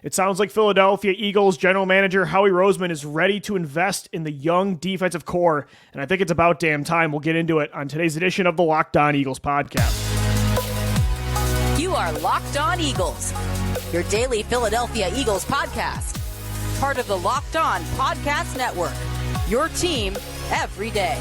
It sounds like Philadelphia Eagles general manager Howie Roseman is ready to invest in the young defensive core, and I think it's about damn time. We'll get into it on today's edition of the Locked On Eagles podcast. You are Locked On Eagles, your daily Philadelphia Eagles podcast. Part of the Locked On Podcast Network, your team every day.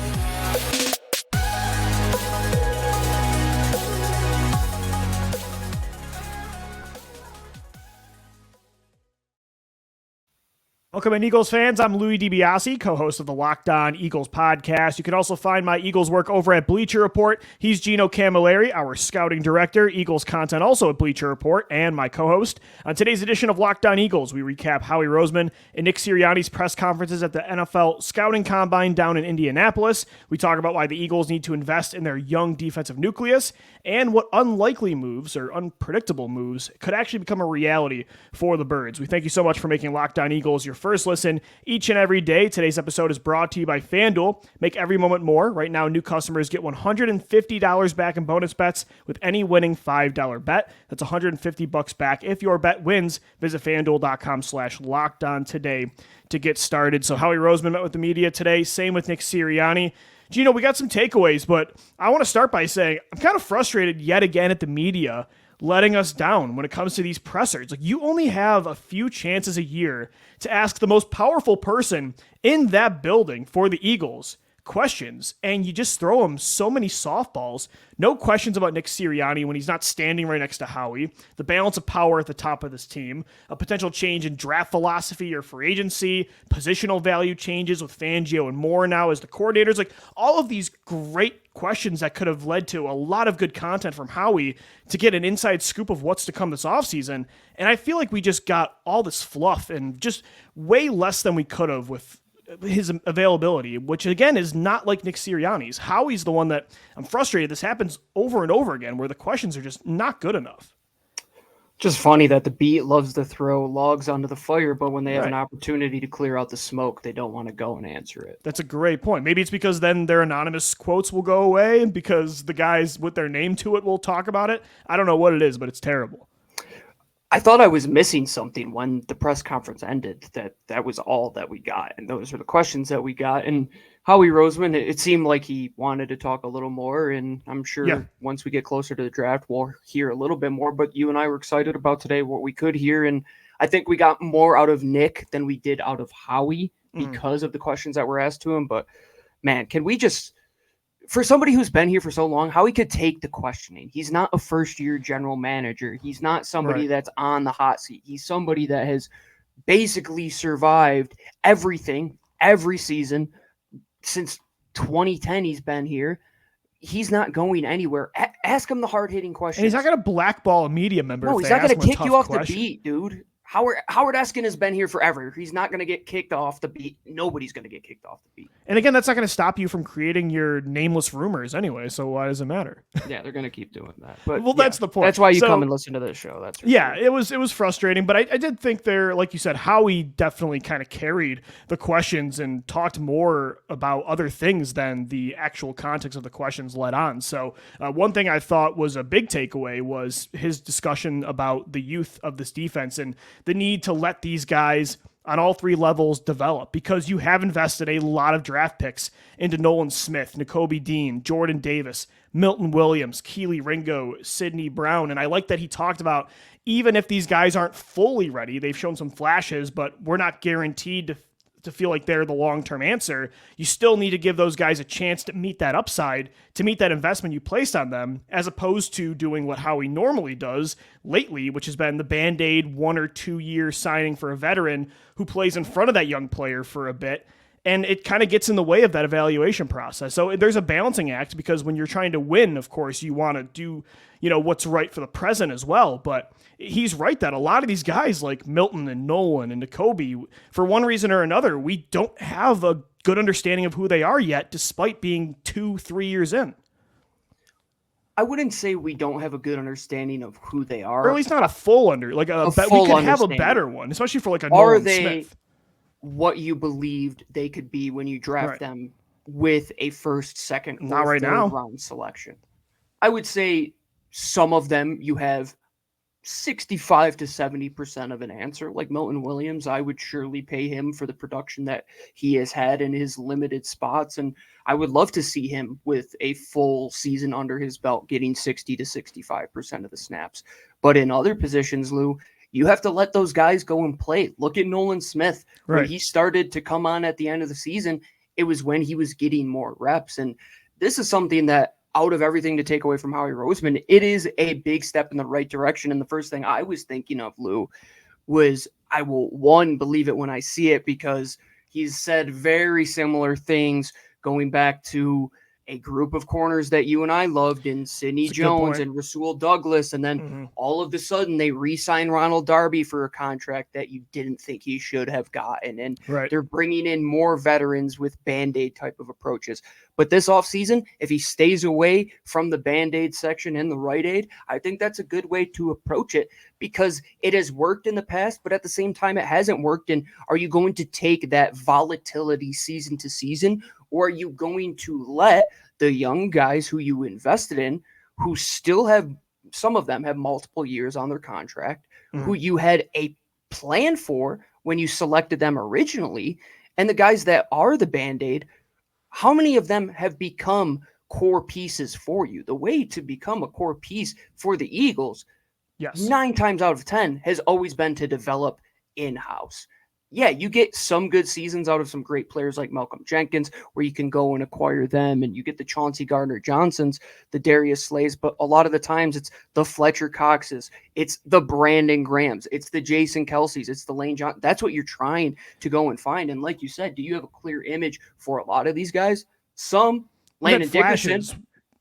Welcome in, Eagles fans. I'm Louis DiBiase, co-host of the Locked On Eagles podcast. You can also find my Eagles work over at Bleacher Report. He's Gino Camilleri, our scouting director, Eagles content also at Bleacher Report, and my co-host. On today's edition of Locked On Eagles, we recap Howie Roseman and Nick Sirianni's press conferences at the NFL Scouting Combine down in Indianapolis. We talk about why the Eagles need to invest in their young defensive nucleus and what unlikely moves or unpredictable moves could actually become a reality for the Birds. We thank you so much for making Locked On Eagles your first listen each and every day. Today's episode is brought to you by FanDuel. Make every moment more. Right now, new customers get $150 back in bonus bets with any winning $5 bet. That's $150 back if your bet wins. Visit FanDuel.com/lockedon today to get started. So Howie Roseman met with the media today. Same with Nick Sirianni. Gino, we got some takeaways, but I want to start by saying I'm kind of frustrated yet again at the media letting us down when it comes to these pressers. Like, you only have a few chances a year to ask the most powerful person in that building for the Eagles questions, and you just throw him so many softballs. No questions about Nick Sirianni when he's not standing right next to Howie, the balance of power at the top of this team, a potential change in draft philosophy or free agency, positional value changes with Fangio and Moore now as the coordinators, like all of these great questions that could have led to a lot of good content from Howie to get an inside scoop of what's to come this offseason. And I feel like we just got all this fluff and just way less than we could have with his availability, which again is not like Nick Sirianni's. Howie's the one that I'm frustrated. This happens over and over again where the questions are just not good enough. Just funny that the beat loves to throw logs onto the fire, but when they have an opportunity to clear out the smoke, they don't want to go and answer it. That's a great point. Maybe it's because then their anonymous quotes will go away because the guys with their name to it will talk about it. I don't know what it is, but it's terrible. I thought I was missing something when the press conference ended, that was all that we got. And those were the questions that we got. And Howie Roseman, it seemed like he wanted to talk a little more. And I'm sure once we get closer to the draft, we'll hear a little bit more. But you and I were excited about today, what we could hear. And I think we got more out of Nick than we did out of Howie because of the questions that were asked to him. But man, can we just, for somebody who's been here for so long, how he could take the questioning. He's not a first-year general manager. He's not somebody that's on the hot seat. He's somebody that has basically survived everything, every season. Since 2010 he's been here. He's not going anywhere. Ask him the hard-hitting questions. And he's not going to blackball a media member. No, he's not going to kick you off the beat, dude. Howard Eskin has been here forever. He's not going to get kicked off the beat. Nobody's going to get kicked off the beat. And again, that's not going to stop you from creating your nameless rumors anyway, so why does it matter? Yeah, they're going to keep doing that. But well, that's the point. That's why you come and listen to this show. That's sure. It was frustrating, but I did think there, like you said, Howie definitely kind of carried the questions and talked more about other things than the actual context of the questions led on. So one thing I thought was a big takeaway was his discussion about the youth of this defense and the need to let these guys on all three levels develop, because you have invested a lot of draft picks into Nolan Smith, Nakobe Dean, Jordan Davis, Milton Williams, Keely Ringo, Sidney Brown. And I like that he talked about, even if these guys aren't fully ready, they've shown some flashes, but we're not guaranteed to feel like they're the long-term answer. You still need to give those guys a chance to meet that upside, to meet that investment you placed on them, as opposed to doing what Howie normally does lately, which has been the Band-Aid 1 or 2 year signing for a veteran who plays in front of that young player for a bit. And it kind of gets in the way of that evaluation process. So there's a balancing act, because when you're trying to win, of course, you want to do, what's right for the present as well. But he's right that a lot of these guys like Milton and Nolan and Nakobe, for one reason or another, we don't have a good understanding of who they are yet, despite being 2-3 years in. I wouldn't say we don't have a good understanding of who they are. Or at least not a full we could have a better one, especially for like a Nolan Smith. What you believed they could be when you draft them with a first, second, not or right third now round selection? I would say some of them you have 65 to 70% of an answer. Like Milton Williams, I would surely pay him for the production that he has had in his limited spots. And I would love to see him with a full season under his belt, getting 60 to 65% of the snaps. But in other positions, Lou, you have to let those guys go and play. Look at Nolan Smith. Right. When he started to come on at the end of the season, it was when he was getting more reps. And this is something that, out of everything to take away from Howie Roseman, it is a big step in the right direction. And the first thing I was thinking of, Lou, was I will, one, believe it when I see it, because he's said very similar things going back to a group of corners that you and I loved in Sidney Jones and Rasul Douglas. And then all of a sudden they re-sign Ronald Darby for a contract that you didn't think he should have gotten. And they're bringing in more veterans with Band-Aid type of approaches. But this offseason, if he stays away from the Band-Aid section and the Rite Aid, I think that's a good way to approach it, because it has worked in the past, but at the same time, it hasn't worked. And are you going to take that volatility season to season, or are you going to let the young guys who you invested in, who still have, some of them have multiple years on their contract, who you had a plan for when you selected them originally, and the guys that are the Band-Aid, how many of them have become core pieces for you? The way to become a core piece for the Eagles, 9 times out of 10, has always been to develop in-house. Yeah, you get some good seasons out of some great players like Malcolm Jenkins, where you can go and acquire them, and you get the Chauncey Gardner-Johnsons, the Darius Slays, but a lot of the times it's the Fletcher Coxes, it's the Brandon Grahams, it's the Jason Kelce's, it's the Lane John. That's what you're trying to go and find. And like you said, do you have a clear image for a lot of these guys? Some, Landon Dickerson.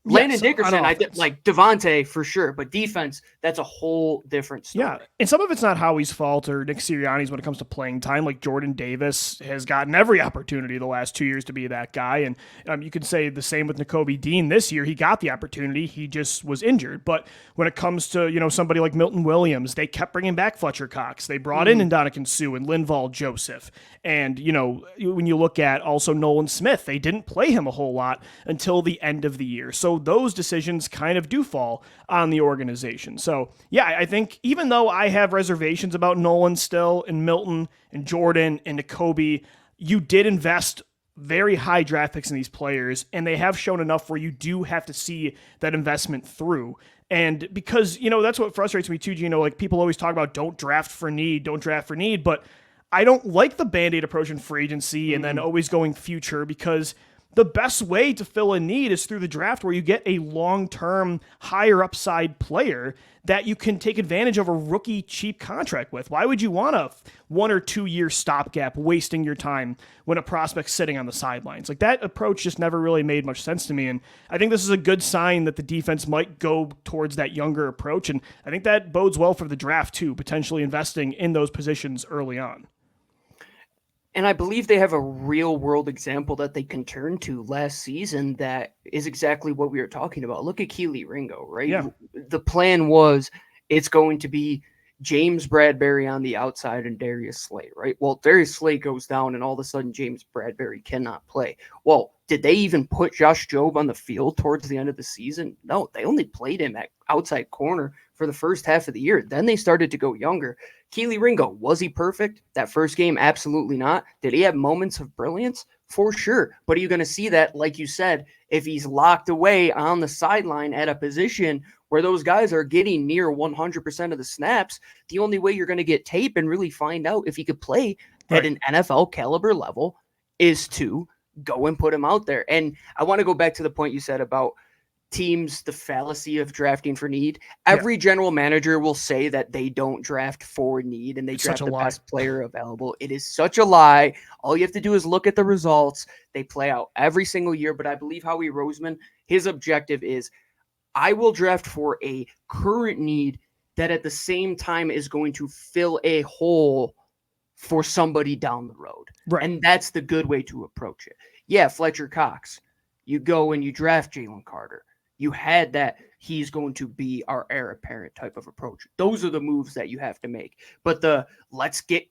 Landon Dickerson, I did like DeVonta for sure, but defense, that's a whole different story. Yeah, and some of it's not Howie's fault or Nick Sirianni's when it comes to playing time. Like Jordan Davis has gotten every opportunity the last 2 years to be that guy, and you can say the same with Nakobe Dean this year. He got the opportunity, he just was injured. But when it comes to somebody like Milton Williams, they kept bringing back Fletcher Cox. They brought in Ndamukong Suh and Linval Joseph, and when you look at also Nolan Smith, they didn't play him a whole lot until the end of the year. So those decisions kind of do fall on the organization. So yeah, I think even though I have reservations about Nolan still and Milton and Jordan and Nakobe, you did invest very high draft picks in these players, and they have shown enough where you do have to see that investment through. And because, that's what frustrates me too, Gino. Like, people always talk about don't draft for need, but I don't like the Band-Aid approach in free agency and then always going future, because the best way to fill a need is through the draft, where you get a long-term, higher upside player that you can take advantage of a rookie cheap contract with. Why would you want a 1 or 2 year stopgap wasting your time when a prospect's sitting on the sidelines? Like, that approach just never really made much sense to me. And I think this is a good sign that the defense might go towards that younger approach. And I think that bodes well for the draft too, potentially investing in those positions early on. And I believe they have a real world example that they can turn to last season that is exactly what we were talking about. Look at Keely Ringo, right? Yeah. The plan was it's going to be James Bradberry on the outside and Darius Slay, right? Well, Darius Slay goes down and all of a sudden James Bradberry cannot play. Well, did they even put Josh Jobe on the field towards the end of the season? No, they only played him at outside corner for the first half of the year. Then they started to go younger. Keely Ringo, was he perfect? That first game, absolutely not. Did he have moments of brilliance? For sure. But are you going to see that, like you said, if he's locked away on the sideline at a position where those guys are getting near 100% of the snaps, the only way you're going to get tape and really find out if he could play at an NFL caliber level is to go and put him out there. And I want to go back to the point you said about teams, the fallacy of drafting for need. Every general manager will say that they don't draft for need and they draft the best player available. It is such a lie. All you have to do is look at the results. They play out every single year. But I believe Howie Roseman, his objective is, I will draft for a current need that at the same time is going to fill a hole for somebody down the road. Right. And that's the good way to approach it. Yeah, Fletcher Cox, you go and you draft Jalen Carter. You had that he's going to be our heir apparent type of approach. Those are the moves that you have to make. But let's get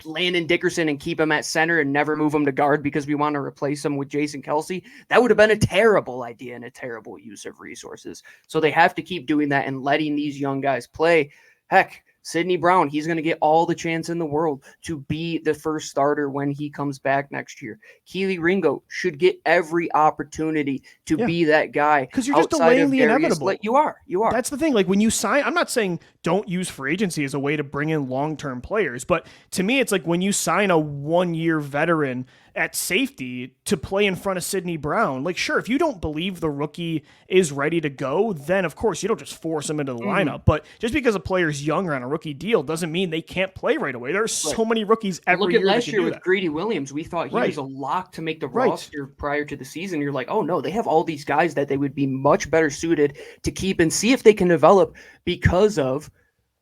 Landon Dickerson and keep him at center and never move him to guard because we want to replace him with Jason Kelce, that would have been a terrible idea and a terrible use of resources. So they have to keep doing that and letting these young guys play. Heck, Sidney Brown, he's going to get all the chance in the world to be the first starter when he comes back next year. Keely Ringo should get every opportunity to be that guy. Because you're just delaying the inevitable. You are. That's the thing. Like when you sign, I'm not saying don't use free agency as a way to bring in long-term players, but to me, it's like when you sign a 1-year veteran at safety to play in front of Sidney Brown, like sure, if you don't believe the rookie is ready to go, then of course you don't just force him into the lineup. But just because a player's younger on a rookie deal doesn't mean they can't play right away. There are so many rookies every year. Look at last year with Greedy Williams. We thought he was a lock to make the roster prior to the season. You're like, oh no, they have all these guys that they would be much better suited to keep and see if they can develop because of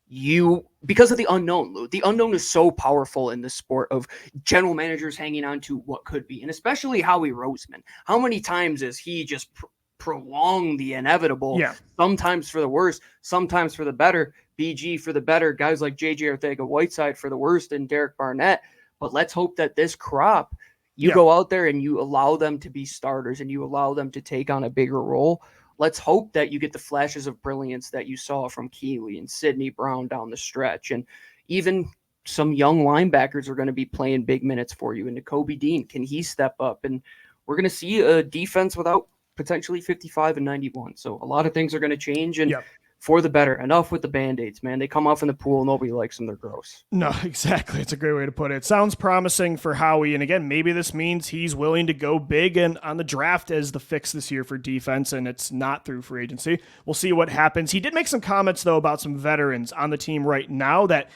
the unknown, Lou. The unknown is so powerful in the sport of general managers hanging on to what could be, and especially Howie Roseman. How many times has he just prolonged the inevitable? Yeah. Sometimes for the worse, sometimes for the better. BG for the better, guys like JJ Arcega-Whiteside for the worst, and Derek Barnett. But let's hope that this crop, you go out there and you allow them to be starters and you allow them to take on a bigger role. Let's hope that you get the flashes of brilliance that you saw from Keely and Sidney Brown down the stretch. And even some young linebackers are going to be playing big minutes for you. And Nakobe Dean, can he step up? And we're going to see a defense without potentially 55 and 91. So a lot of things are going to change. And for the better. Enough with the Band-Aids, man. They come off in the pool. Nobody likes them. They're gross. No, exactly. It's a great way to put it. It sounds promising for Howie. And again, maybe this means he's willing to go big and on the draft as the fix this year for defense, and it's not through free agency. We'll see what happens. He did make some comments, though, about some veterans on the team right now that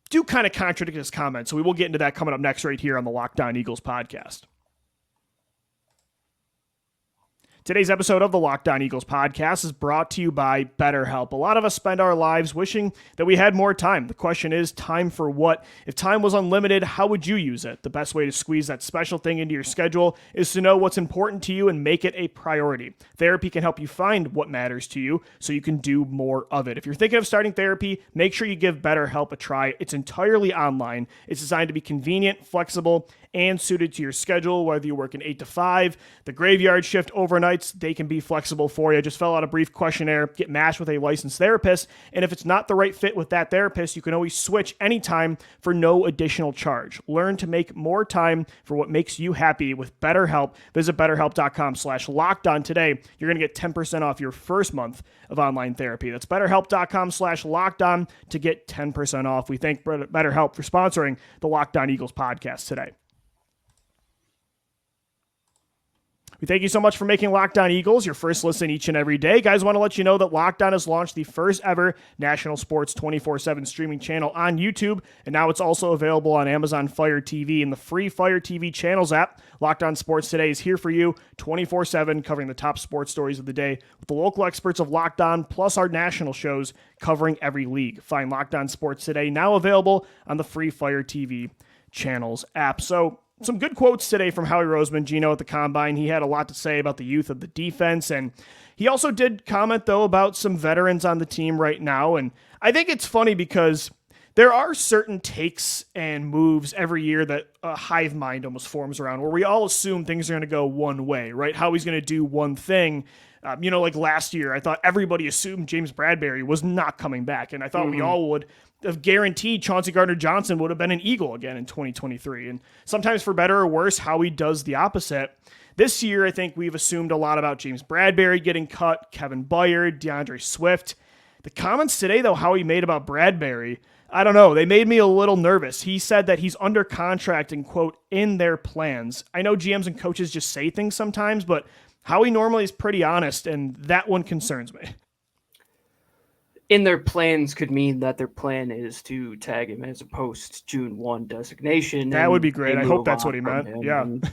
do kind of contradict his comments. So we will get into that coming up next right here on the Locked On Eagles podcast. Today's episode of the Locked On Eagles podcast is brought to you by BetterHelp. A lot of us spend our lives wishing that we had more time. The question is, time for what? If time was unlimited, how would you use it? The best way to squeeze that special thing into your schedule is to know what's important to you and make it a priority. Therapy can help you find what matters to you so you can do more of it. If you're thinking of starting therapy, make sure you give BetterHelp a try. It's entirely online. It's designed to be convenient, flexible, and suited to your schedule, whether you work an 8 to 5, the graveyard shift, overnights, they can be flexible for you. Just fill out a brief questionnaire, get matched with a licensed therapist, and if it's not the right fit with that therapist, you can always switch anytime for no additional charge. Learn to make more time for what makes you happy with BetterHelp. Visit BetterHelp.com/lockedon today. You're going to get 10% off your first month of online therapy. That's BetterHelp.com/lockedon to get 10% off. We thank BetterHelp for sponsoring the Locked On Eagles podcast today. We thank you so much for making Locked On Eagles your first listen each and every day. Guys, want to let you know that Locked On has launched the first ever national sports 24/7 streaming channel on YouTube, and now it's also available on Amazon Fire TV and the free Fire TV channels app. Locked On Sports Today is here for you 24/7, covering the top sports stories of the day with the local experts of Locked On, plus our national shows covering every league. Find Locked On Sports Today now available on the free Fire TV channels app. So, some good quotes today from Howie Roseman, Gino, at the Combine. He had a lot to say about the youth of the defense, and he also did comment, though, about some veterans on the team right now. And I think it's funny because there are certain takes and moves every year that a hive mind almost forms around, where we all assume things are going to go one way, right? Howie's going to do one thing. Like last year, I thought everybody assumed James Bradberry was not coming back, and I thought we all would have guaranteed Chauncey Gardner-Johnson would have been an Eagle again in 2023. And sometimes for better or worse, Howie does the opposite. This year, I think we've assumed a lot about James Bradberry getting cut, Kevin Byard, DeAndre Swift. The comments today, though, Howie made about Bradberry, I don't know, they made me a little nervous. He said that he's under contract and, quote, in their plans. I know GMs and coaches just say things sometimes, but Howie normally is pretty honest, and that one concerns me. In their plans could mean that their plan is to tag him as a post-June 1 designation. That would be great. I hope that's what he meant. Yeah. And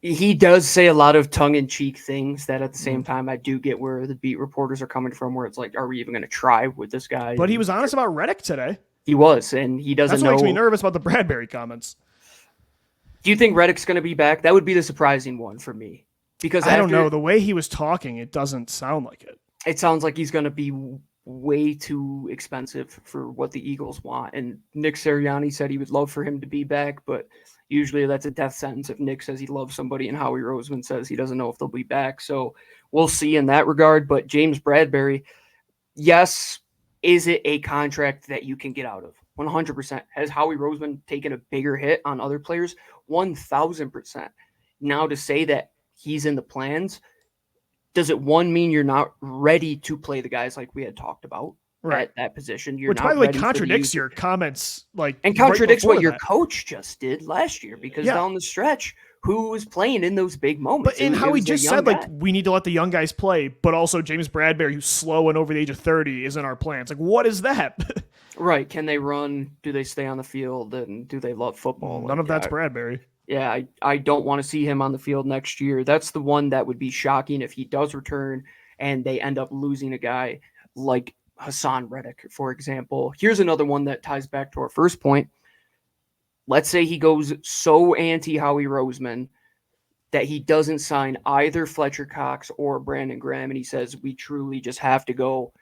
he does say a lot of tongue-in-cheek things that at the same time I do get where the beat reporters are coming from, where it's like, are we even going to try with this guy? But he was honest about Reddick today. He was, and he doesn't know. That's what makes me nervous about the Bradberry comments. Do you think Reddick's going to be back? That would be the surprising one for me. Because I don't know. The way he was talking, it doesn't sound like it. It sounds like he's going to be way too expensive for what the Eagles want. And Nick Sirianni said he would love for him to be back, but usually that's a death sentence if Nick says he loves somebody and Howie Roseman says he doesn't know if they'll be back. So we'll see in that regard. But James Bradberry, yes, is it a contract that you can get out of? 100%. Has Howie Roseman taken a bigger hit on other players? 1,000%. Now to say that he's in the plans, does it mean you're not ready to play the guys like we had talked about at that position? You're Which, not by the way, ready contradicts your comments, and contradicts what your coach just did last year, because down the stretch, who was playing in those big moments? But how he just said, we need to let the young guys play, but also James Bradberry, who's slow and over the age of 30, is in our plans. Like, what is that? Right. Can they run? Do they stay on the field? And do they love football? None of that's Bradberry. Yeah, I don't want to see him on the field next year. That's the one that would be shocking if he does return and they end up losing a guy like Hassan Reddick, for example. Here's another one that ties back to our first point. Let's say he goes so anti-Howie Roseman that he doesn't sign either Fletcher Cox or Brandon Graham, and he says, we truly just have to go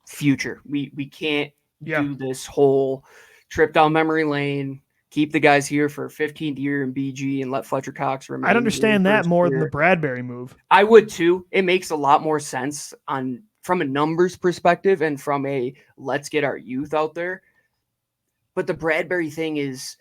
future. We can't do this whole trip down memory lane, keep the guys here for a 15th year in BG and let Fletcher Cox remain. I'd understand that more than the Bradberry move. I would too. It makes a lot more sense from a numbers perspective and from a let's get our youth out there. But the Bradberry thing is,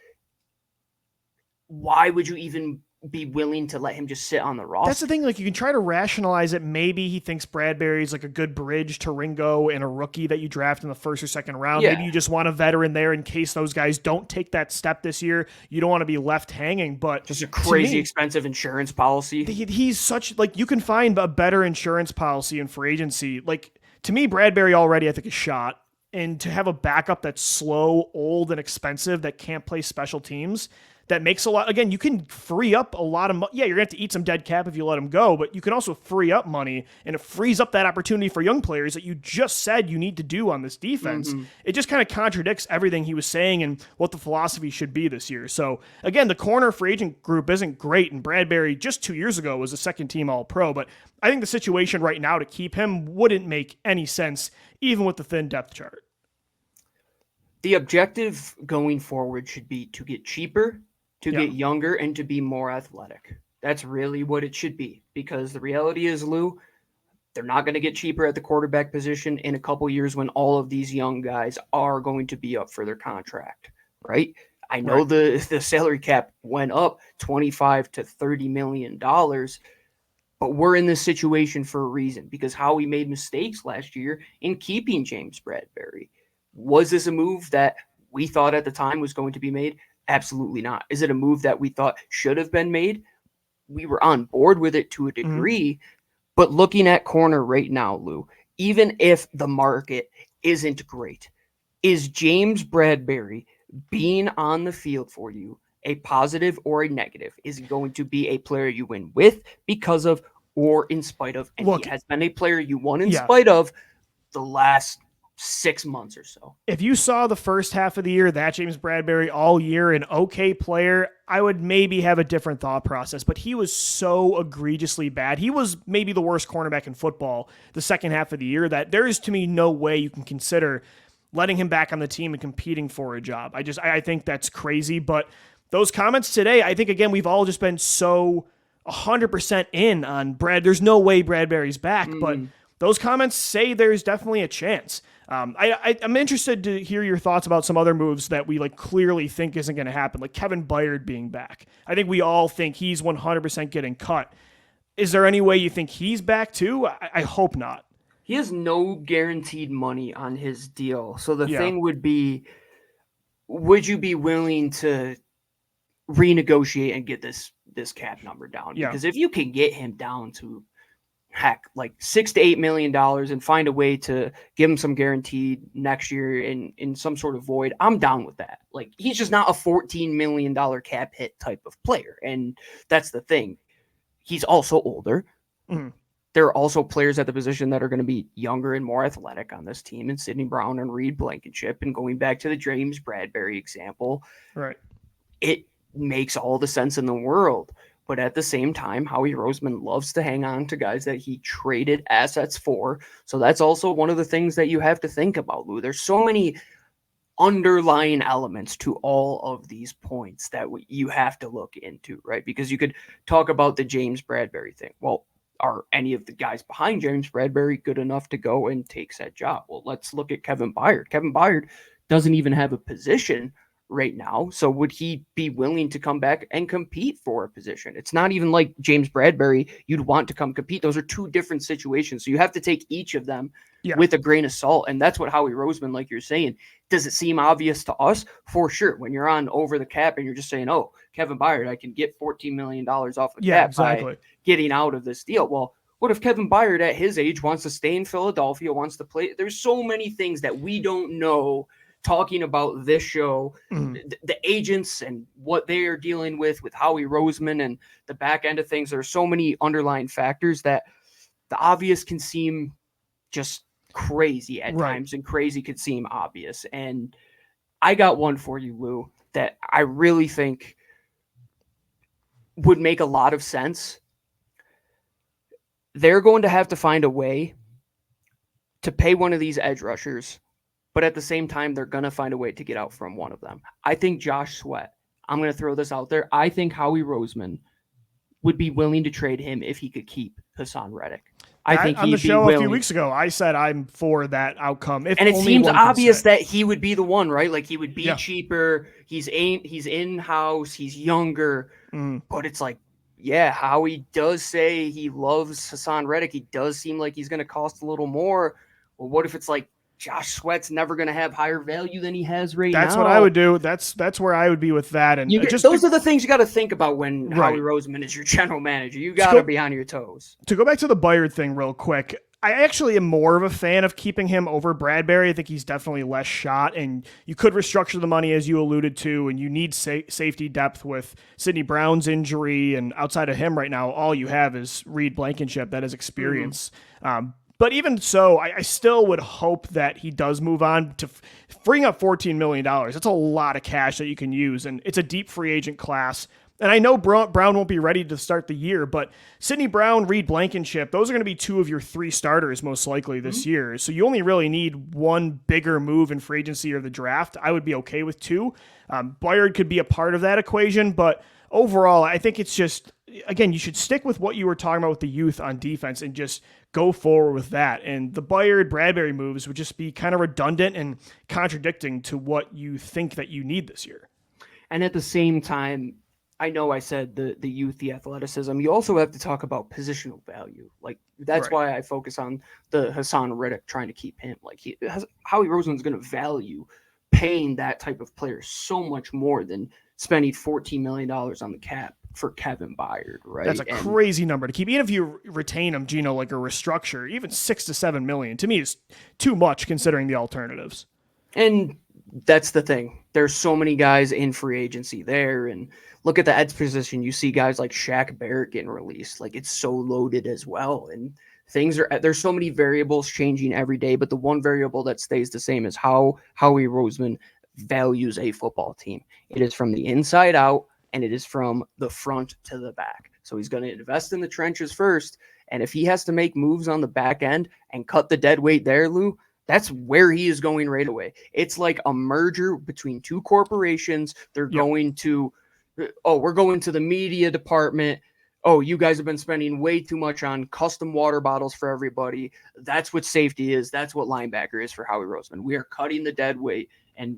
why would you even be willing to let him just sit on the roster? That's the thing. Like, you can try to rationalize it. Maybe he thinks Bradberry is like a good bridge to Ringo and a rookie that you draft in the first or second round. Yeah. Maybe you just want a veteran there in case those guys don't take that step this year. You don't want to be left hanging, but just a crazy expensive insurance policy. He's such, like, you can find a better insurance policy in free agency. Like, to me, Bradberry already, I think, is shot. And to have a backup that's slow, old, and expensive that can't play special teams, that makes a lot. Again, you can free up a lot of money. Yeah, you're going to have to eat some dead cap if you let him go, but you can also free up money, and it frees up that opportunity for young players that you just said you need to do on this defense. Mm-hmm. It just kind of contradicts everything he was saying and what the philosophy should be this year. So, again, the corner free agent group isn't great, and Bradberry just 2 years ago was a second-team All-Pro, but I think the situation right now to keep him wouldn't make any sense, even with the thin depth chart. The objective going forward should be to get cheaper, to get younger, and to be more athletic. That's really what it should be, because the reality is, Lou, they're not going to get cheaper at the quarterback position in a couple years when all of these young guys are going to be up for their contract, right? I know the salary cap went up $25 to $30 million, but we're in this situation for a reason, because Howie made mistakes last year in keeping James Bradberry. Was this a move that we thought at the time was going to be made? Absolutely not. Is it a move that we thought should have been made? We were on board with it to a degree, but looking at corner right now, Lou, even if the market isn't great, is James Bradberry being on the field for you a positive or a negative? Is he going to be a player you win with, because of, or in spite of? And he has been a player you won in spite of the last 6 months or so. If you saw the first half of the year, that James Bradberry all year, an okay player, I would maybe have a different thought process, but he was so egregiously bad. He was maybe the worst cornerback in football the second half of the year, that there is, to me, no way you can consider letting him back on the team and competing for a job. I think that's crazy, but those comments today, I think, again, we've all just been so 100% in on Brad. There's no way Bradberry's back, but those comments say there's definitely a chance. I'm interested to hear your thoughts about some other moves that we clearly think isn't going to happen, like Kevin Byard being back. I think we all think he's 100% getting cut. Is there any way you think he's back too? I hope not. He has no guaranteed money on his deal. So the thing would be, would you be willing to renegotiate and get this cap number down? Because if you can get him down to like $6 to $8 million and find a way to give him some guaranteed next year in some sort of void, I'm down with that. Like, he's just not a $14 million cap hit type of player. And that's the thing. He's also older. Mm-hmm. There are also players at the position that are going to be younger and more athletic on this team, and Sidney Brown and Reed Blankenship. And going back to the James Bradberry example, it makes all the sense in the world. But at the same time, Howie Roseman loves to hang on to guys that he traded assets for. So that's also one of the things that you have to think about, Lou. There's so many underlying elements to all of these points that you have to look into, right? Because you could talk about the James Bradberry thing. Well, are any of the guys behind James Bradberry good enough to go and take that job? Well, let's look at Kevin Byard. Kevin Byard doesn't even have a position right now. So would he be willing to come back and compete for a position? It's not even like James Bradberry, you'd want to come compete. Those are two different situations. So you have to take each of them with a grain of salt. And that's what Howie Roseman, like you're saying, does it seem obvious to us? For sure. When you're on over the cap and you're just saying, oh, Kevin Byard, I can get $14 million off the cap by getting out of this deal. Well, what if Kevin Byard at his age wants to stay in Philadelphia, wants to play? There's so many things that we don't know talking about this show, the agents and what they are dealing with Howie Roseman and the back end of things. There are so many underlying factors that the obvious can seem just crazy at times, and crazy could seem obvious. And I got one for you, Lou, that I really think would make a lot of sense. They're going to have to find a way to pay one of these edge rushers, but at the same time, they're going to find a way to get out from one of them. I think Josh Sweat, I'm going to throw this out there. I think Howie Roseman would be willing to trade him if he could keep Hassan Reddick. I think on the show a few weeks ago, I said I'm for that outcome. And it seems obvious that he would be the one, right? Like he would be cheaper. He's in-house. He's younger. But it's like, yeah, Howie does say he loves Hassan Reddick. He does seem like he's going to cost a little more. Well, what if it's like Josh Sweat's never going to have higher value than he has now? That's what I would do. That's where I would be with that. And those are the things you got to think about when Howie Roseman is your general manager. You got to be on your toes. To go back to the Byard thing real quick, I actually am more of a fan of keeping him over Bradberry. I think he's definitely less shot, and you could restructure the money as you alluded to, and you need safety depth with Sidney Brown's injury, and outside of him right now, all you have is Reed Blankenship that has experience. But even so, I still would hope that he does move on to freeing up $14 million. That's a lot of cash that you can use, and it's a deep free agent class. And I know Brown won't be ready to start the year, but Sidney Brown, Reed Blankenship, those are going to be two of your three starters most likely this year. So you only really need one bigger move in free agency or the draft. I would be okay with two. Byard could be a part of that equation, but overall, I think it's just, again, you should stick with what you were talking about with the youth on defense and just go forward with that. And the Byard Bradberry moves would just be kind of redundant and contradicting to what you think that you need this year. And at the same time, I know I said the youth, the athleticism. You also have to talk about positional value. Like that's why I focus on the Hassan Reddick trying to keep him. Like Howie Roseman's going to value paying that type of player so much more than spending $14 million on the cap for Kevin Byard, right? That's a crazy number to keep. Even if you retain him, Gino, like a restructure, even $6 to $7 million to me is too much considering the alternatives. And that's the thing. There's so many guys in free agency there, and look at the edge position. You see guys like Shaq Barrett getting released. Like it's so loaded as well, and there's so many variables changing every day. But the one variable that stays the same is how Howie Roseman values a football team. It is from the inside out, and it is from the front to the back. So he's going to invest in the trenches first, and if he has to make moves on the back end and cut the dead weight there, Lou, that's where he is going right away. It's like a merger between two corporations. They're going to, we're going to the media department. Oh, you guys have been spending way too much on custom water bottles for everybody. That's what safety is. That's what linebacker is for Howie Roseman. We are cutting the dead weight. And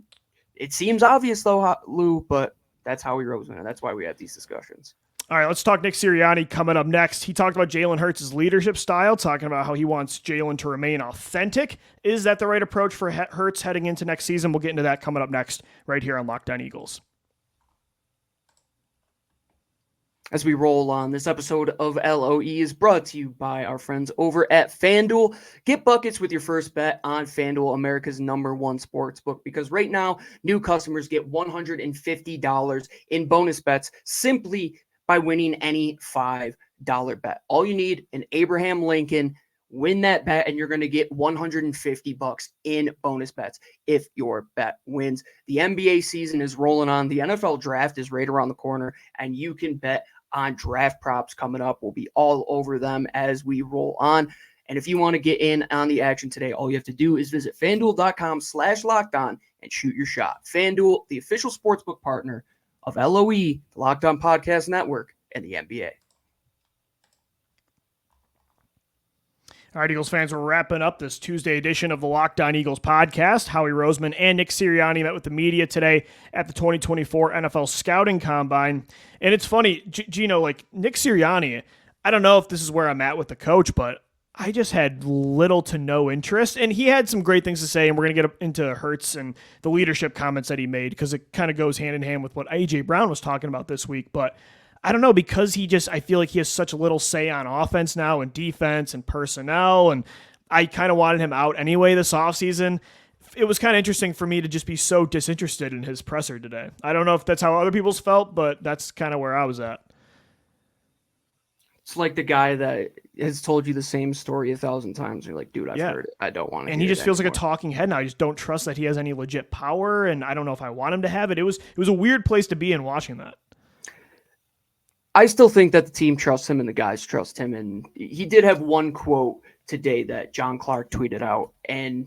it seems obvious, though, Lou, but that's Howie Roseman, and that's why we have these discussions. All right, let's talk Nick Sirianni coming up next. He talked about Jalen Hurts' leadership style, talking about how he wants Jalen to remain authentic. Is that the right approach for Hurts heading into next season? We'll get into that coming up next right here on Locked On Eagles. As we roll on, this episode of LOE is brought to you by our friends over at FanDuel. Get buckets with your first bet on FanDuel, America's #1 sportsbook, because right now, new customers get $150 in bonus bets simply by winning any $5 bet. All you need, an Abraham Lincoln, win that bet, and you're going to get $150 in bonus bets if your bet wins. The NBA season is rolling on. The NFL draft is right around the corner, and you can bet on draft props coming up. We'll be all over them as we roll on. And if you want to get in on the action today, all you have to do is visit FanDuel.com/lockedon and shoot your shot. FanDuel, the official sportsbook partner of LOE, the Locked On Podcast Network, and the NBA. All right, Eagles fans, we're wrapping up this Tuesday edition of the Locked On Eagles podcast. Howie Roseman and Nick Sirianni met with the media today at the 2024 NFL Scouting Combine. And it's funny, Gino, like Nick Sirianni, I don't know if this is where I'm at with the coach, but I just had little to no interest. And he had some great things to say, and we're going to get into Hurts and the leadership comments that he made because it kind of goes hand in hand with what A.J. Brown was talking about this week. But I don't know, because I feel like he has such a little say on offense now and defense and personnel, and I kind of wanted him out anyway this offseason. It was kind of interesting for me to just be so disinterested in his presser today. I don't know if that's how other people's felt, but that's kind of where I was at. It's like the guy that has told you the same story 1,000 times. You're like, dude, I've heard it. I don't want to. And he just feels like a talking head now. I just don't trust that he has any legit power, and I don't know if I want him to have it. It was a weird place to be in watching that. I still think that the team trusts him and the guys trust him. And he did have one quote today that John Clark tweeted out. And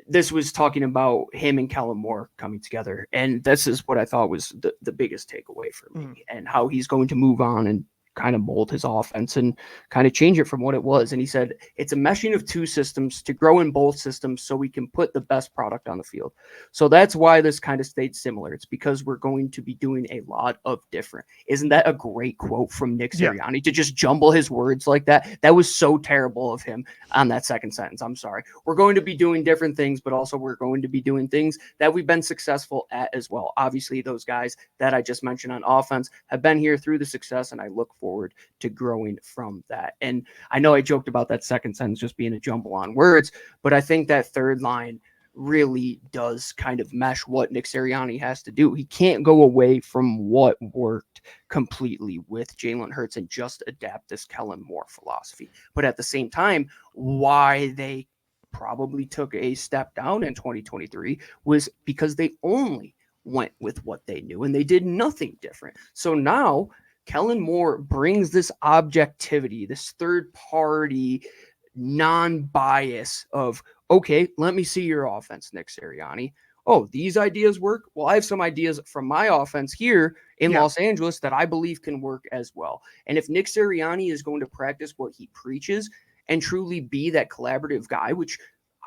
this was talking about him and Kellen Moore coming together. And this is what I thought was the biggest takeaway for me and how he's going to move on and kind of mold his offense and kind of change it from what it was. And he said, it's a meshing of two systems to grow in both systems so we can put the best product on the field. So that's why this kind of stayed similar. It's because we're going to be doing a lot of different. Isn't that a great quote from Nick Sirianni to just jumble his words like that? That was so terrible of him on that second sentence. I'm sorry. We're going to be doing different things, but also we're going to be doing things that we've been successful at as well. Obviously, those guys that I just mentioned on offense have been here through the success, and I look forward to growing from that. And I know I joked about that second sentence just being a jumble on words, but I think that third line really does kind of mesh what Nick Sirianni has to do. He can't go away from what worked completely with Jalen Hurts and just adapt this Kellen Moore philosophy. But at the same time, why they probably took a step down in 2023 was because they only went with what they knew and they did nothing different. So now Kellen Moore brings this objectivity, this third party non-bias of, okay, let me see your offense, Nick Sirianni. Oh, these ideas work? Well, I have some ideas from my offense here in Los Angeles that I believe can work as well. And if Nick Sirianni is going to practice what he preaches and truly be that collaborative guy, which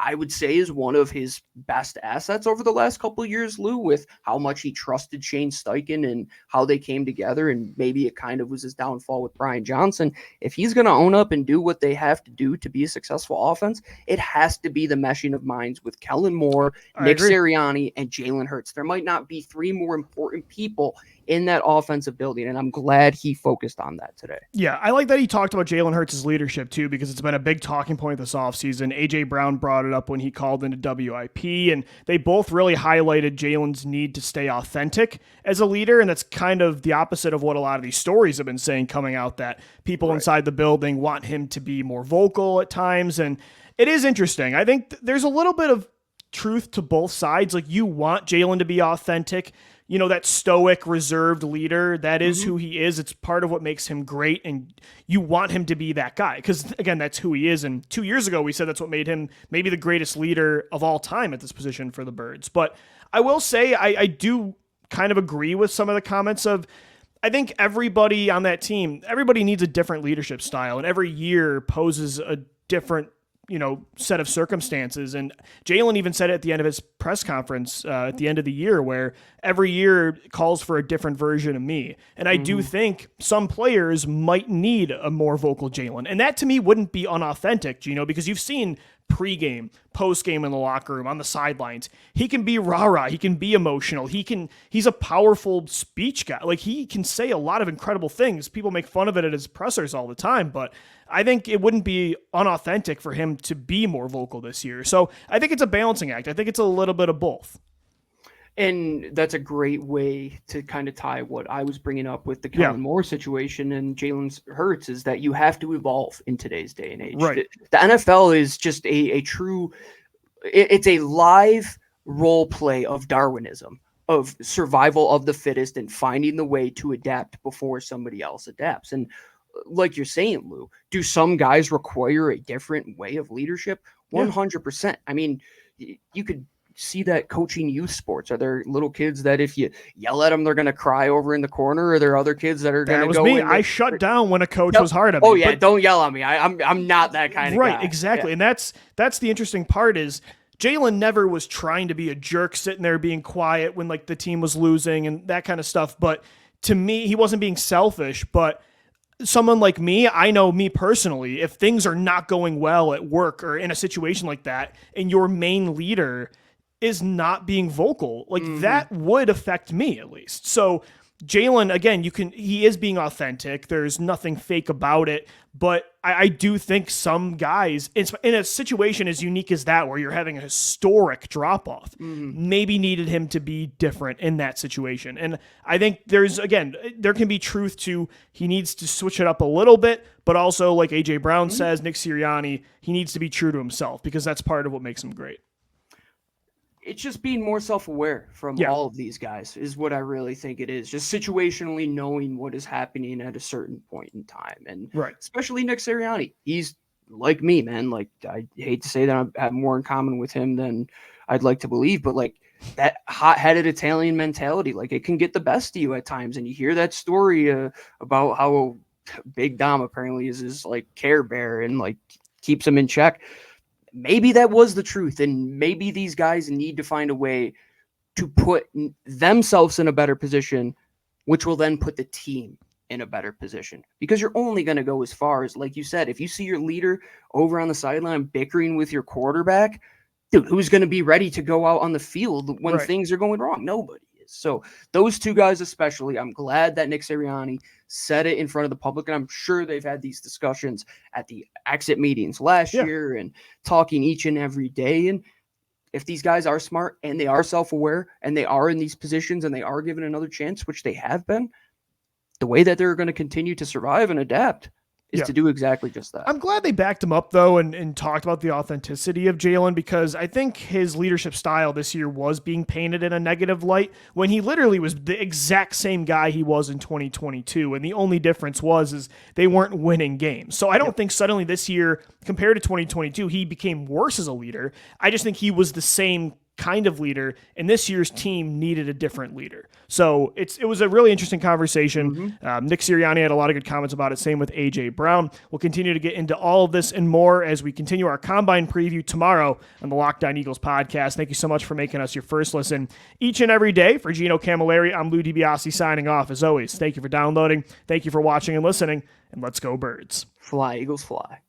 I would say is one of his best assets over the last couple of years, Lou, with how much he trusted Shane Steichen and how they came together. And maybe it kind of was his downfall with Brian Johnson. If he's going to own up and do what they have to do to be a successful offense, it has to be the meshing of minds with Kellen Moore, Nick Sirianni, and Jalen Hurts. There might not be three more important people in that offensive building, and I'm glad he focused on that today. Yeah, I like that he talked about Jalen Hurts' leadership too, because it's been a big talking point this offseason. A.J. Brown brought it up when he called into WIP, and they both really highlighted Jalen's need to stay authentic as a leader, and that's kind of the opposite of what a lot of these stories have been saying coming out, that people inside the building want him to be more vocal at times, and it is interesting. I think there's a little bit of truth to both sides. Like, you want Jalen to be authentic, you know, that stoic, reserved leader. That is who he is. It's part of what makes him great, and you want him to be that guy because, again, that's who he is. And 2 years ago, we said that's what made him maybe the greatest leader of all time at this position for the Birds. But I will say I do kind of agree with some of the comments of, I think everybody on that team, everybody needs a different leadership style, and every year poses a different set of circumstances. And Jalen even said it at the end of his press conference at the end of the year, where every year calls for a different version of me. And I do think some players might need a more vocal Jalen. And that to me wouldn't be unauthentic, Gino, because you've seen pregame, postgame in the locker room, on the sidelines. He can be rah-rah. He can be emotional. He's a powerful speech guy. Like, he can say a lot of incredible things. People make fun of it at his pressers all the time, but I think it wouldn't be unauthentic for him to be more vocal this year. So I think it's a balancing act. I think it's a little bit of both. And that's a great way to kind of tie what I was bringing up with the Kellen Moore situation and Jalen Hurts, is that you have to evolve in today's day and age. Right. The NFL is just a true, it's a live role play of Darwinism, of survival of the fittest and finding the way to adapt before somebody else adapts. And like you're saying, Lou, do some guys require a different way of leadership? 100%. I mean, you could see that coaching youth sports? Are there little kids that if you yell at them, they're going to cry over in the corner? Or are there other kids that are going to go? That was me. I shut down when a coach was hard on me. Oh yeah, don't yell at me. I'm not that kind of guy. Right, exactly. Yeah. And that's the interesting part is Jalen never was trying to be a jerk, sitting there being quiet when like the team was losing and that kind of stuff. But to me, he wasn't being selfish, but someone like me, I know me personally, if things are not going well at work or in a situation like that, and your main leader is not being vocal, like that would affect me at least. So Jalen, again, he is being authentic. There's nothing fake about it, but I do think some guys in a situation as unique as that, where you're having a historic drop off, maybe needed him to be different in that situation. And I think there can be truth to, he needs to switch it up a little bit, but also like AJ Brown says, Nick Sirianni, he needs to be true to himself because that's part of what makes him great. It's just being more self-aware from all of these guys is what I really think it is. Just situationally knowing what is happening at a certain point in time. And especially Nick Sirianni, he's like me, man. Like, I hate to say that I have more in common with him than I'd like to believe, but like that hot-headed Italian mentality, like it can get the best of you at times. And you hear that story about how Big Dom apparently is his like care bear and like keeps him in check. Maybe that was the truth, and maybe these guys need to find a way to put themselves in a better position, which will then put the team in a better position. Because you're only going to go as far as, like you said, if you see your leader over on the sideline bickering with your quarterback, dude, who's going to be ready to go out on the field when things are going wrong? Nobody is. So those two guys especially, I'm glad that Nick Sirianni said it in front of the public, and I'm sure they've had these discussions at the exit meetings last year and talking each and every day. And if these guys are smart and they are self-aware and they are in these positions and they are given another chance, which they have been, the way that they're going to continue to survive and adapt is to do exactly just that. I'm glad they backed him up, though, and talked about the authenticity of Jalen, because I think his leadership style this year was being painted in a negative light when he literally was the exact same guy he was in 2022. And the only difference is they weren't winning games. So I don't think suddenly this year, compared to 2022, he became worse as a leader. I just think he was the same kind of leader, and this year's team needed a different leader. So it was a really interesting conversation. Nick Sirianni had a lot of good comments about it. Same with AJ Brown. We'll continue to get into all of this and more as we continue our combine preview tomorrow on the Locked On Eagles podcast. Thank you so much for making us your first listen each and every day. For Gino Camilleri, I'm Lou DiBiase signing off. As always, thank you for downloading. Thank you for watching and listening, and let's go Birds. Fly, Eagles, fly.